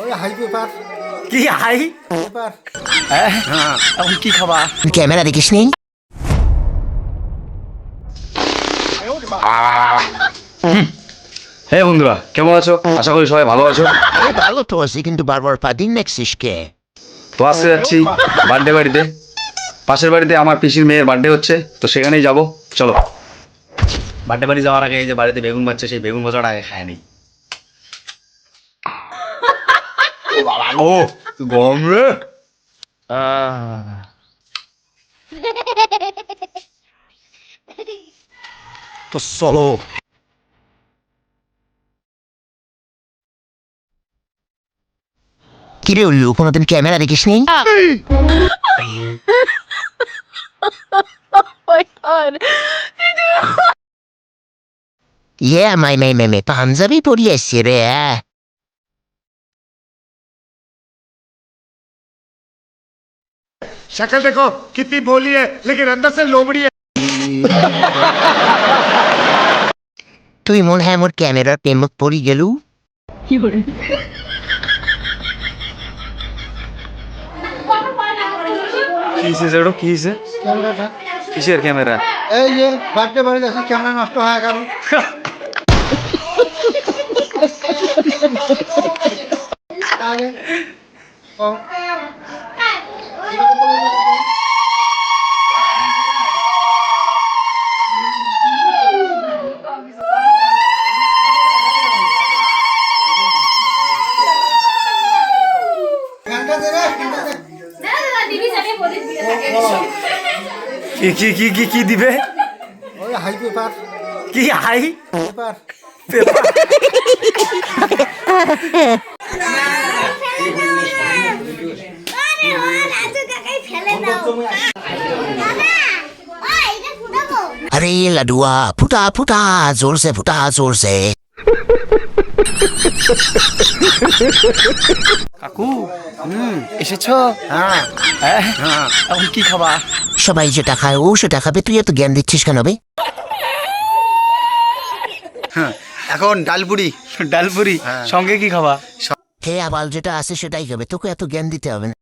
ওই high paper. কি high paper. এখন কি খাবা? ক্যামেরা দেখিস নি? হে বন্ধুরা, কেমন আছো? আশা করি সবাই ভালো আছো। ভালো তো আছি, কিন্তু বারবার পাদিন নেক্সিস কে? তো আজকে যাচ্ছি বার্থডে বাড়িতে। পাশের বাড়িতে আমার পিসির মেয়ের বার্থডে হচ্ছে, তো সেখানেই যাব। চলো। বার্থডে বাড়ি যাওয়ার আগে এই যে বাড়িতে বেগুন বাচ্চা, সেই বেগুন ভাজাটা আগে খায় নি। ও গরম রে। তো চলো। কিরে উল্লু, কোনোদিন ক্যামেরা দেখিস নি? ইয়ে মাই পাঞ্জাবি পরি আসছি রে। शक्ल देखो कितनी भोली है लेकिन अंदर से लोमड़ी है। তুই মনে হয় মোর ক্যামেরার প্রেমত পড়ি গেলু। কি হয়েছে ওটা? কি হয়েছে? ক্যামেরাটা কিসের ক্যামেরা? এই যে বার্থডে বাড়ি আছে, ক্যামেরা নষ্ট হয়ে গেল। আগে ও ঘন্টা দে রে, ঘন্টা দে। কি কি কি কি কি দিবে? ওই হাই পেপার। কি হাই পেপার। পেপার? আরে লাডুয়া, ফুটা ফুটা জোরসে, ফুটা জোরসে। কাকু এসেছো? হ্যাঁ হ্যাঁ। এখন কি খাবা? সবাই যেটা খায় ও সেটা খাবে, তুই এত জ্ঞান দিচ্ছিস কেন বে? এখন ডালপুরি। ডালপুরি সঙ্গে কি খাবা? হে আবাল, যেটা আছে সেটাই খাবে, তোকে এত জ্ঞান দিতে হবে না।